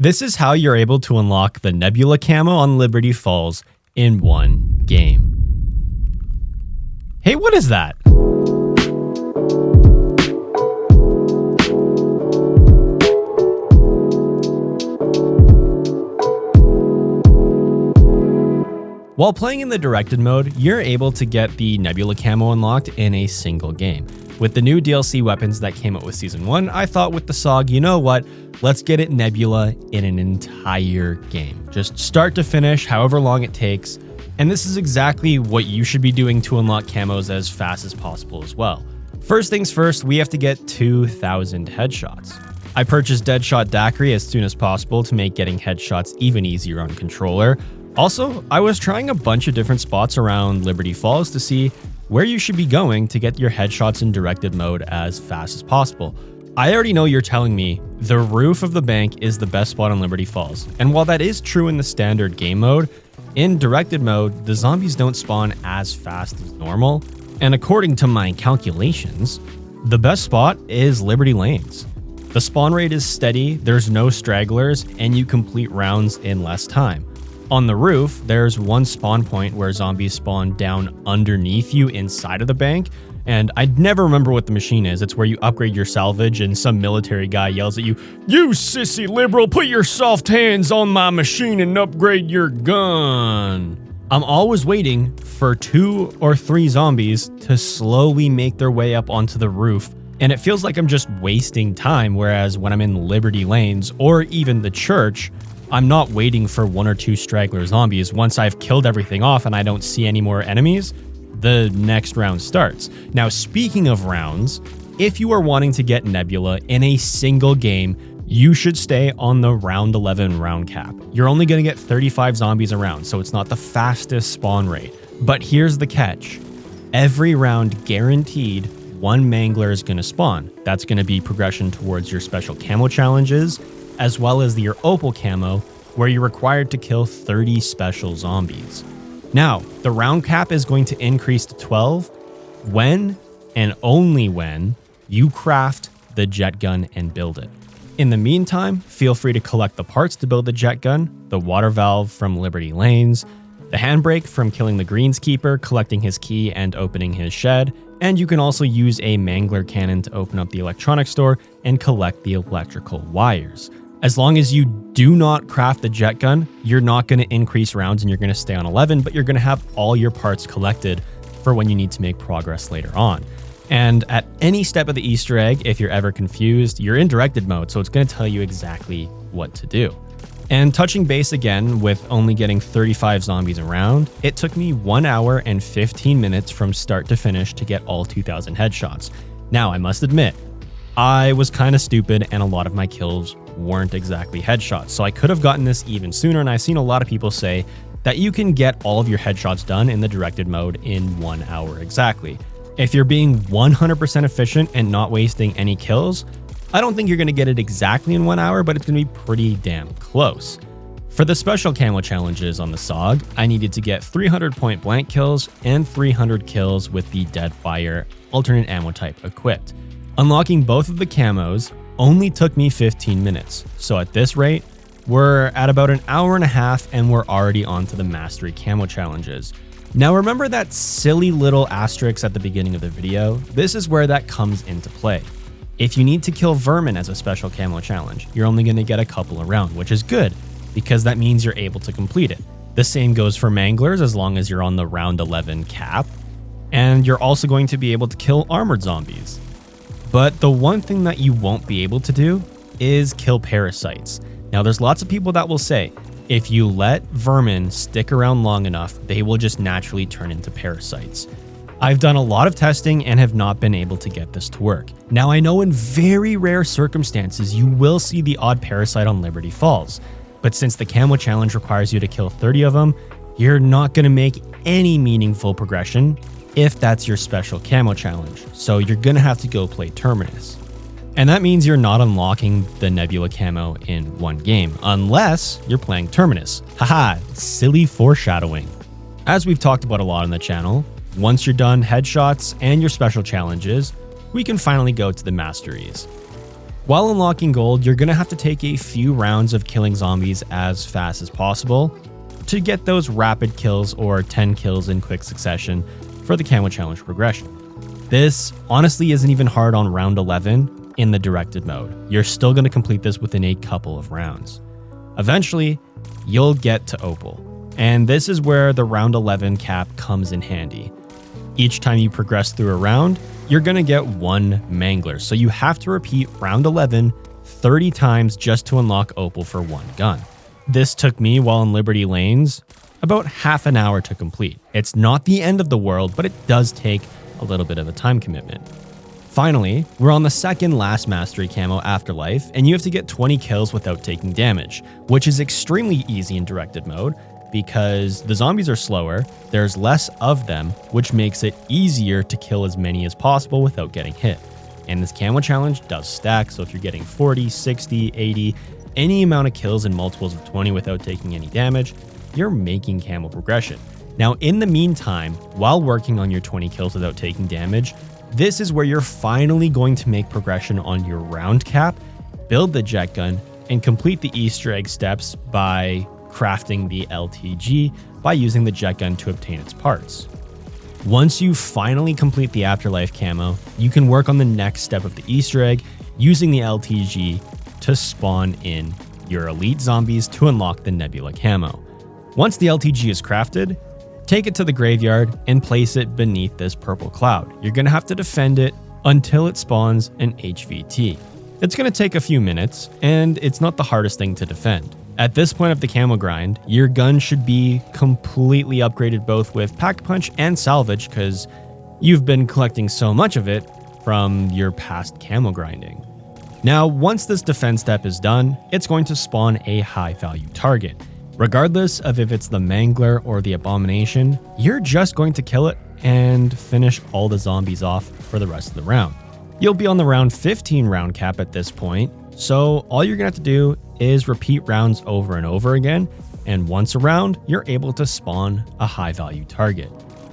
This is how you're able to unlock the Nebula Camo on Liberty Falls in one game. Hey, what is that? While playing in the directed mode, you're able to get the Nebula Camo unlocked in a single game. With the new DLC weapons that came out with Season 1, I thought with the SOG, you know what, let's get it Nebula in an entire game. Just start to finish, however long it takes, and this is exactly what you should be doing to unlock camos as fast as possible as well. First things first, we have to get 2,000 headshots. I purchased Deadshot Daiquiri as soon as possible to make getting headshots even easier on controller. Also, I was trying a bunch of different spots around Liberty Falls to see where you should be going to get your headshots in directed mode as fast as possible. I already know you're telling me the roof of the bank is the best spot on Liberty Falls, and while that is true in the standard game mode, in directed mode, the zombies don't spawn as fast as normal, and according to my calculations, the best spot is Liberty Lanes. The spawn rate is steady, there's no stragglers, and you complete rounds in less time. On the roof, there's one spawn point where zombies spawn down underneath you inside of the bank, and I never remember what the machine is. It's where you upgrade your salvage and some military guy yells at you, "You sissy liberal, put your soft hands on my machine and upgrade your gun." I'm always waiting for 2 or 3 zombies to slowly make their way up onto the roof, and it feels like I'm just wasting time, whereas when I'm in Liberty Lanes or even the church, I'm not waiting for 1 or 2 straggler zombies. Once I've killed everything off and I don't see any more enemies, the next round starts. Now, speaking of rounds, if you are wanting to get Nebula in a single game, you should stay on the round 11 round cap. You're only going to get 35 zombies a round, so it's not the fastest spawn rate. But here's the catch. Every round guaranteed, one mangler is going to spawn. That's going to be progression towards your special camo challenges, as well as your Opal camo, where you're required to kill 30 special zombies. Now, the round cap is going to increase to 12 when and only when you craft the jet gun and build it. In the meantime, feel free to collect the parts to build the jet gun, the water valve from Liberty Lanes, the handbrake from killing the greenskeeper, collecting his key and opening his shed, and you can also use a mangler cannon to open up the electronics store and collect the electrical wires. As long as you do not craft the jet gun, you're not going to increase rounds and you're going to stay on 11, but you're going to have all your parts collected for when you need to make progress later on. And at any step of the Easter egg, if you're ever confused, you're in directed mode, so it's going to tell you exactly what to do. And touching base again with only getting 35 zombies around, it took me 1 hour and 15 minutes from start to finish to get all 2,000 headshots. Now, I must admit, I was kind of stupid and a lot of my kills weren't exactly headshots, so I could have gotten this even sooner, and I've seen a lot of people say that you can get all of your headshots done in the directed mode in 1 hour exactly. If you're being 100% efficient and not wasting any kills, I don't think you're going to get it exactly in 1 hour, but it's going to be pretty damn close. For the special camo challenges on the SOG, I needed to get 300 point blank kills and 300 kills with the Deadfire alternate ammo type equipped. Unlocking both of the camos only took me 15 minutes, so at this rate, we're at about an hour and a half and we're already on to the mastery camo challenges. Now remember that silly little asterisk at the beginning of the video? This is where that comes into play. If you need to kill vermin as a special camo challenge, you're only going to get a couple around, which is good, because that means you're able to complete it. The same goes for manglers as long as you're on the round 11 cap, and you're also going to be able to kill armored zombies. But the one thing that you won't be able to do is kill parasites. Now there's lots of people that will say, if you let vermin stick around long enough, they will just naturally turn into parasites. I've done a lot of testing and have not been able to get this to work. Now I know in very rare circumstances you will see the odd parasite on Liberty Falls, but since the camo challenge requires you to kill 30 of them, you're not going to make any meaningful progression if that's your special camo challenge, so you're going to have to go play Terminus. And that means you're not unlocking the Nebula camo in one game, unless you're playing Terminus. Haha, silly foreshadowing. As we've talked about a lot on the channel, once you're done headshots and your special challenges, we can finally go to the masteries. While unlocking gold, you're going to have to take a few rounds of killing zombies as fast as possible to get those rapid kills or 10 kills in quick succession for the camo challenge progression. This honestly isn't even hard on round 11 in the directed mode. You're still going to complete this within a couple of rounds. Eventually, you'll get to Opal, and this is where the round 11 cap comes in handy. Each time you progress through a round, you're going to get one mangler, so you have to repeat round 11 30 times just to unlock Opal for one gun. This took me, while in Liberty Lanes, about half an hour to complete. It's not the end of the world, but it does take a little bit of a time commitment. Finally, we're on the second last mastery camo, Afterlife, and you have to get 20 kills without taking damage, which is extremely easy in directed mode because the zombies are slower, there's less of them, which makes it easier to kill as many as possible without getting hit. And this camo challenge does stack, so if you're getting 40, 60, 80, any amount of kills in multiples of 20 without taking any damage, you're making camo progression. Now, in the meantime, while working on your 20 kills without taking damage, this is where you're finally going to make progression on your round cap, build the jet gun, and complete the Easter egg steps by crafting the LTG by using the jet gun to obtain its parts. Once you finally complete the Afterlife camo, you can work on the next step of the Easter egg using the LTG to spawn in your elite zombies to unlock the Nebula camo. Once the LTG is crafted, take it to the graveyard and place it beneath this purple cloud. You're going to have to defend it until it spawns an HVT. It's going to take a few minutes, and it's not the hardest thing to defend. At this point of the camo grind, your gun should be completely upgraded both with pack punch and salvage because you've been collecting so much of it from your past camo grinding. Now, once this defense step is done, it's going to spawn a high value target. Regardless of if it's the Mangler or the Abomination, you're just going to kill it and finish all the zombies off for the rest of the round. You'll be on the round 15 round cap at this point, so all you're going to have to do is repeat rounds over and over again, and once a round, you're able to spawn a high value target.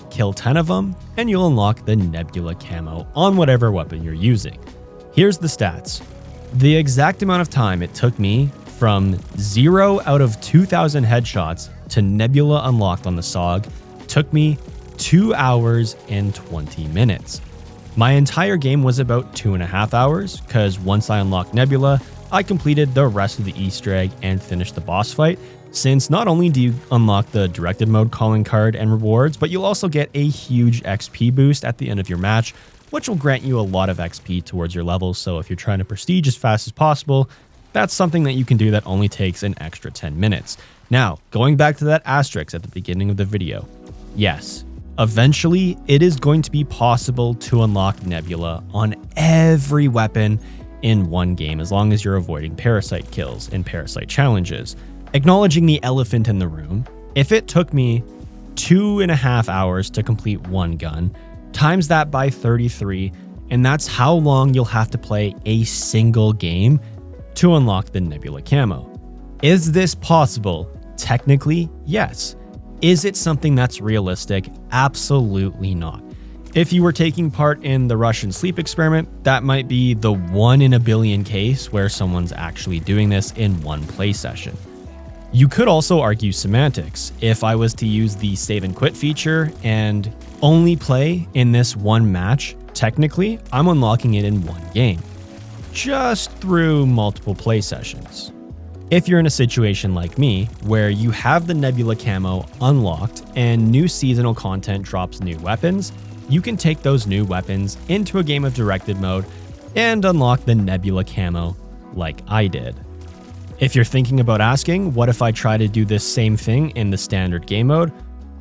Kill 10 of them, and you'll unlock the Nebula camo on whatever weapon you're using. Here's the stats. The exact amount of time it took me from 0 out of 2,000 headshots to Nebula unlocked on the SOG took me 2 hours and 20 minutes. My entire game was about 2.5 hours, because once I unlocked Nebula, I completed the rest of the Easter egg and finished the boss fight, since not only do you unlock the directed mode calling card and rewards, but you'll also get a huge XP boost at the end of your match, which will grant you a lot of XP towards your levels, so if you're trying to prestige as fast as possible, that's something that you can do that only takes an extra 10 minutes. Now, going back to that asterisk at the beginning of the video, yes, eventually it is going to be possible to unlock Nebula on every weapon in one game as long as you're avoiding parasite kills and parasite challenges. Acknowledging the elephant in the room, if it took me 2.5 hours to complete one gun, times that by 33, and that's how long you'll have to play a single game to unlock the Nebula camo. Is this possible? Technically, yes. Is it something that's realistic? Absolutely not. If you were taking part in the Russian sleep experiment, that might be the 1 in a billion case where someone's actually doing this in one play session. You could also argue semantics. If I was to use the save and quit feature and only play in this one match, technically, I'm unlocking it in one game, just through multiple play sessions. If you're in a situation like me, where you have the Nebula camo unlocked and new seasonal content drops new weapons, you can take those new weapons into a game of directed mode and unlock the Nebula camo like I did. If you're thinking about asking, what if I try to do this same thing in the standard game mode?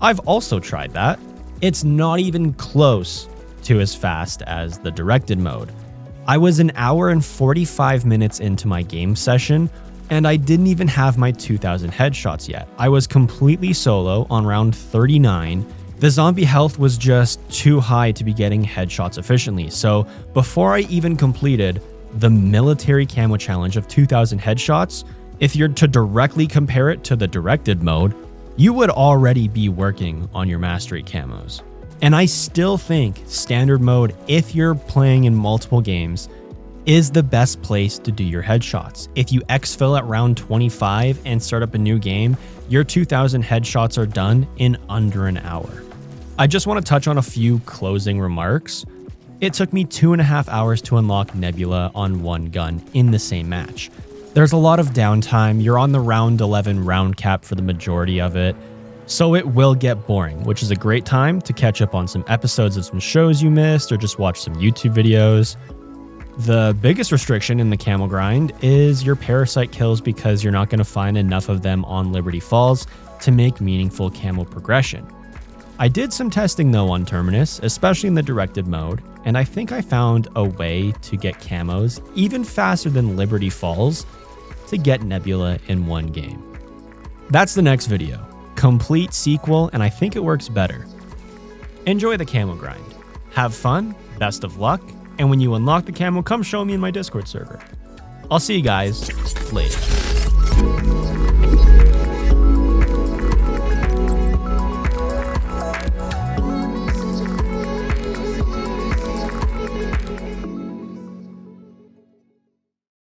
I've also tried that. It's not even close to as fast as the directed mode. I was an hour and 45 minutes into my game session, and I didn't even have my 2,000 headshots yet. I was completely solo on round 39. The zombie health was just too high to be getting headshots efficiently, so before I even completed the military camo challenge of 2,000 headshots, if you're to directly compare it to the directed mode, you would already be working on your mastery camos. And I still think standard mode, if you're playing in multiple games, is the best place to do your headshots. If you exfil at round 25 and start up a new game, your 2000 headshots are done in under an hour. I just want to touch on a few closing remarks. It took me 2.5 hours to unlock Nebula on one gun in the same match. There's a lot of downtime, you're on the round 11 round cap for the majority of it, so it will get boring, which is a great time to catch up on some episodes of some shows you missed or just watch some YouTube videos. The biggest restriction in the camo grind is your parasite kills because you're not going to find enough of them on Liberty Falls to make meaningful camo progression. I did some testing though on Terminus, especially in the directed mode, and I think I found a way to get camos even faster than Liberty Falls to get Nebula in one game. That's the next video. Complete sequel, and I think it works better. Enjoy the camo grind. Have fun, best of luck, and when you unlock the camo, come show me in my Discord server. I'll see you guys later.